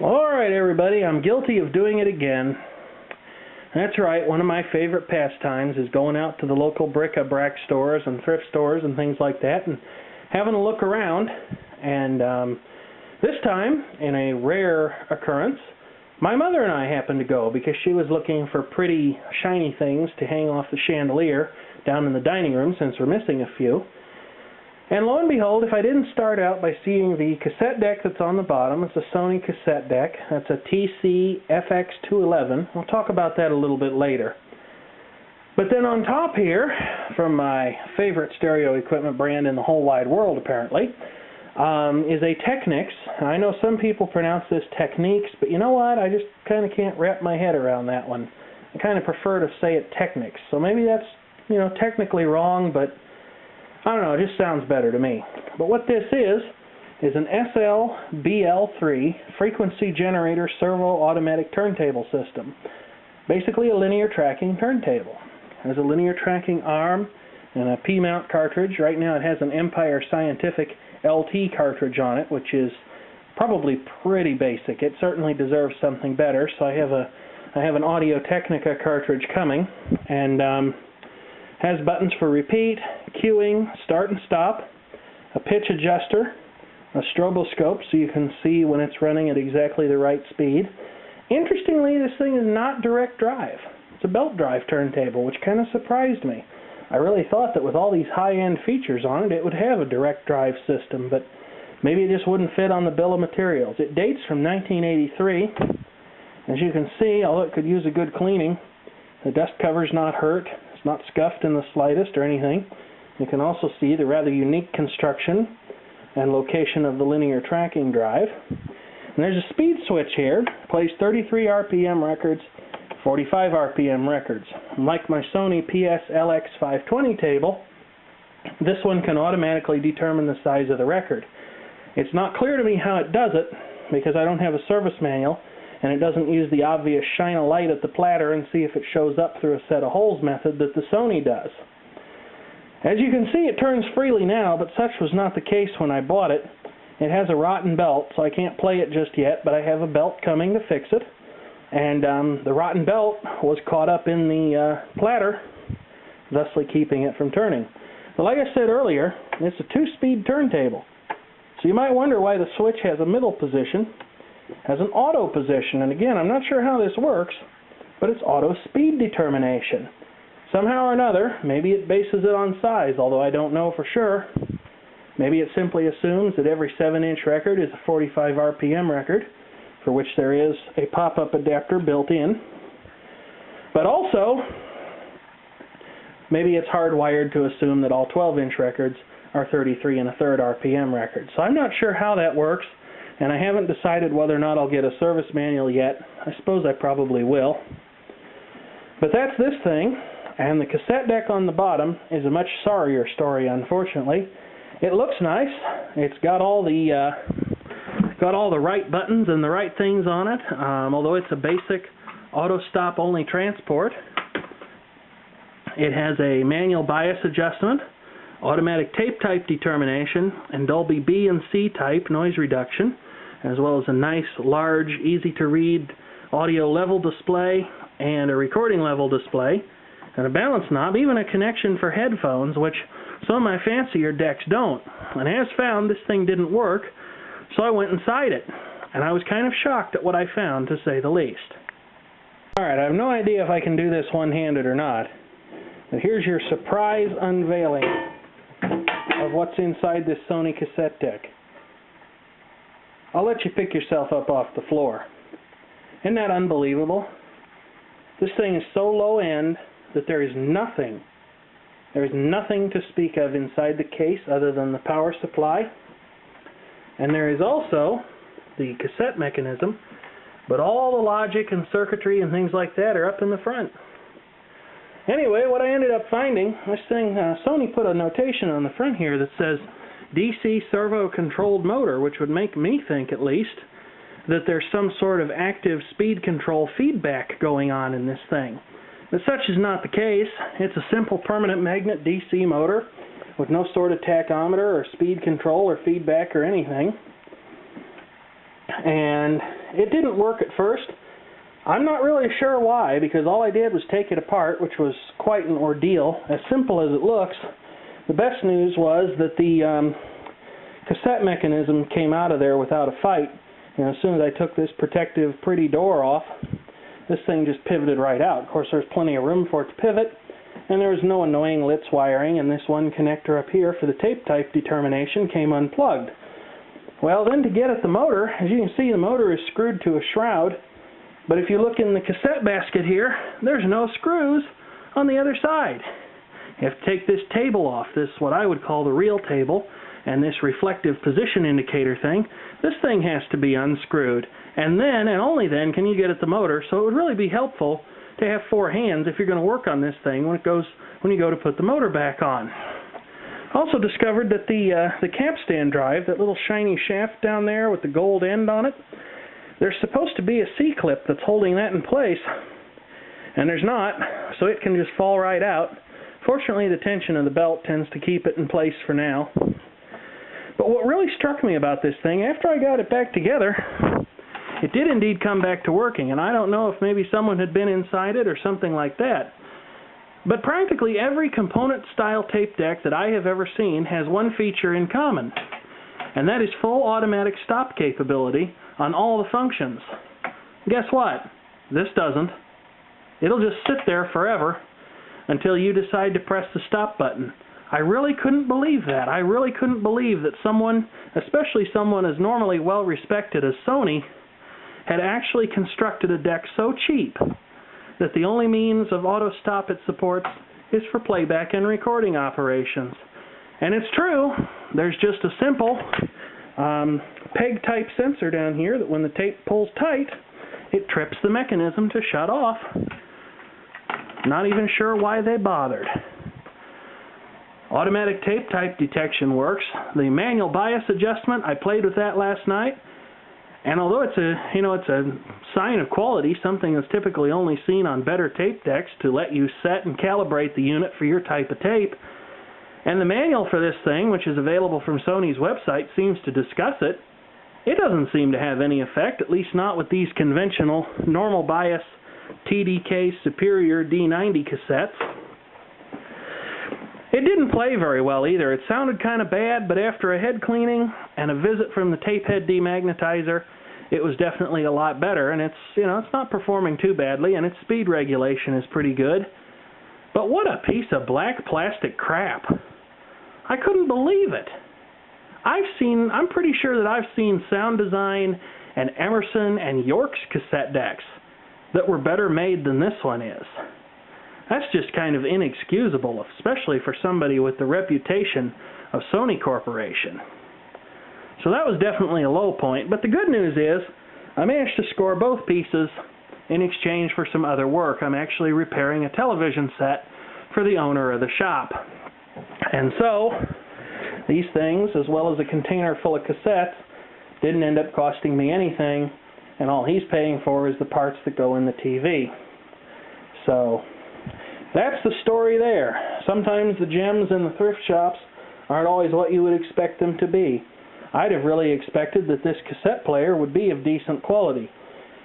Alright everybody, I'm guilty of doing it again. That's right, one of my favorite pastimes is going out to the local bric-a-brac stores and thrift stores and things like that and having a look around. And this time, in a rare occurrence, my mother and I happened to go because she was looking for pretty shiny things to hang off the chandelier down in the dining room since we're missing a few. And lo and behold, if I didn't start out by seeing the cassette deck that's on the bottom, it's a Sony cassette deck. That's a TC-FX211. We'll talk about that a little bit later. But then on top here, from my favorite stereo equipment brand in the whole wide world apparently, is a Technics. I know some people pronounce this Technics, but you know what? I just kind of can't wrap my head around that one. I kind of prefer to say it Technics. So maybe that's, technically wrong, but I don't know, it just sounds better to me. But what this is an SL-BL3 frequency generator servo automatic turntable system. Basically a linear tracking turntable. It has a linear tracking arm and a P-mount cartridge. Right now it has an Empire Scientific LT cartridge on it, which is probably pretty basic. It certainly deserves something better, so I have an Audio Technica cartridge coming, and has buttons for repeat, cueing, start and stop, a pitch adjuster, a stroboscope so you can see when it's running at exactly the right speed. Interestingly, this thing is not direct drive. It's a belt drive turntable, which kind of surprised me. I really thought that with all these high-end features on it, it would have a direct drive system, but maybe it just wouldn't fit on the bill of materials. It dates from 1983. As you can see, although it could use a good cleaning, the dust cover's not hurt. It's not scuffed in the slightest or anything. You can also see the rather unique construction and location of the linear tracking drive. And there's a speed switch here. It plays 33 RPM records, 45 RPM records. Like my Sony PSLX520 table, this one can automatically determine the size of the record. It's not clear to me how it does it because I don't have a service manual, and it doesn't use the obvious shine a light at the platter and see if it shows up through a set of holes method that the Sony does. As you can see, it turns freely now, but such was not the case when I bought it. It has a rotten belt, so I can't play it just yet, but I have a belt coming to fix it. And the rotten belt was caught up in the platter, thusly keeping it from turning. But like I said earlier, it's a two-speed turntable. So you might wonder why the switch has a middle position, has an auto position, and again, I'm not sure how this works, but it's auto speed determination. Somehow or another, maybe it bases it on size, although I don't know for sure. Maybe it simply assumes that every 7-inch record is a 45 RPM record, for which there is a pop-up adapter built in. But also, maybe it's hardwired to assume that all 12-inch records are 33 1/3 RPM records. So I'm not sure how that works, and I haven't decided whether or not I'll get a service manual yet. I suppose I probably will. But that's this thing, and the cassette deck on the bottom is a much sorrier story, unfortunately. It looks nice. It's got all the right buttons and the right things on it, although it's a basic auto stop only transport. It has a manual bias adjustment, automatic tape type determination, and Dolby B and C type noise reduction, as well as a nice, large, easy to read audio level display and a recording level display, and a balance knob, even a connection for headphones, which some of my fancier decks don't. And as found, this thing didn't work, so I went inside it, and I was kind of shocked at what I found, to say the least. Alright, I have no idea if I can do this one-handed or not, but here's your surprise unveiling of what's inside this Sony cassette deck. I'll let you pick yourself up off the floor. Isn't that unbelievable? This thing is so low-end that there is nothing to speak of inside the case other than the power supply. And there is also the cassette mechanism, but all the logic and circuitry and things like that are up in the front. Anyway, what I ended up finding, this thing, Sony put a notation on the front here that says DC servo-controlled motor, which would make me think, at least, that there's some sort of active speed control feedback going on in this thing. But such is not the case. It's a simple permanent magnet DC motor with no sort of tachometer or speed control or feedback or anything. and it didn't work at first. I'm not really sure why, because all I did was take it apart, which was quite an ordeal. As simple as it looks, the best news was that the cassette mechanism came out of there without a fight. And as soon as I took this protective pretty door off, this thing just pivoted right out. Of course, there's plenty of room for it to pivot, and there was no annoying Litz wiring, and this one connector up here for the tape type determination came unplugged. Well, then to get at the motor, as you can see, the motor is screwed to a shroud, but if you look in the cassette basket here, there's no screws on the other side. You have to take this table off, this what I would call the real table, and this reflective position indicator thing. This thing has to be unscrewed, and then, and only then, can you get at the motor, so it would really be helpful to have 4 hands if you're going to work on this thing when you go to put the motor back on. Also discovered that the capstan drive, that little shiny shaft down there with the gold end on it, there's supposed to be a C-clip that's holding that in place, and there's not, so it can just fall right out. Fortunately, the tension of the belt tends to keep it in place for now. But what really struck me about this thing, after I got it back together, it did indeed come back to working, and I don't know if maybe someone had been inside it or something like that. But practically every component-style tape deck that I have ever seen has one feature in common, and that is full automatic stop capability on all the functions. Guess what? This doesn't. It'll just sit there forever until you decide to press the stop button. I really couldn't believe that. I really couldn't believe that someone, especially someone as normally well respected as Sony, had actually constructed a deck so cheap that the only means of auto stop it supports is for playback and recording operations. And it's true, there's just a simple peg type sensor down here that when the tape pulls tight, it trips the mechanism to shut off. Not even sure why they bothered. Automatic tape type detection works. The manual bias adjustment, I played with that last night, and although it's a sign of quality, something that's typically only seen on better tape decks to let you set and calibrate the unit for your type of tape, and the manual for this thing, which is available from Sony's website, seems to discuss it, it doesn't seem to have any effect, at least not with these conventional normal bias TDK Superior D90 cassettes. It didn't play very well either. It sounded kind of bad, but after a head cleaning and a visit from the tape head demagnetizer, it was definitely a lot better, and it's not performing too badly, and its speed regulation is pretty good. But what a piece of black plastic crap. I couldn't believe it. I'm pretty sure that I've seen Sound Design and Emerson and York's cassette decks that were better made than this one is. That's just kind of inexcusable, especially for somebody with the reputation of Sony Corporation. So that was definitely a low point, but the good news is I managed to score both pieces in exchange for some other work. I'm actually repairing a television set for the owner of the shop. And so these things, as well as a container full of cassettes, didn't end up costing me anything, and all he's paying for is the parts that go in the TV. So that's the story there. Sometimes the gems in the thrift shops aren't always what you would expect them to be. I'd have really expected that this cassette player would be of decent quality.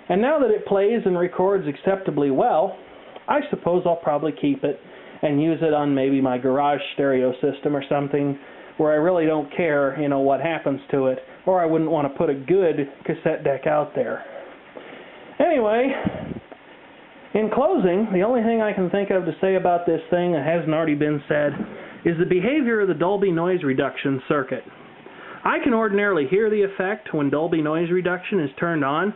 And now that it plays and records acceptably well, I suppose I'll probably keep it and use it on maybe my garage stereo system or something where I really don't care, what happens to it, or I wouldn't want to put a good cassette deck out there. Anyway, in closing, the only thing I can think of to say about this thing that hasn't already been said is the behavior of the Dolby noise reduction circuit. I can ordinarily hear the effect when Dolby noise reduction is turned on,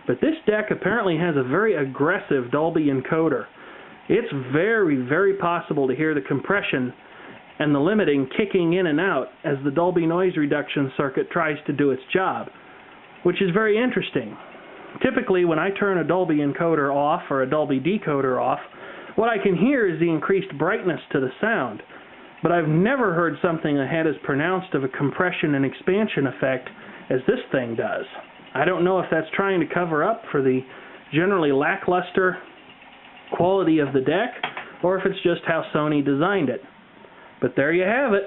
but this deck apparently has a very aggressive Dolby encoder. It's very, very possible to hear the compression and the limiting kicking in and out as the Dolby noise reduction circuit tries to do its job, which is very interesting. Typically, when I turn a Dolby encoder off or a Dolby decoder off, what I can hear is the increased brightness to the sound, but I've never heard something that had as pronounced of a compression and expansion effect as this thing does. I don't know if that's trying to cover up for the generally lackluster quality of the deck, or if it's just how Sony designed it. But there you have it.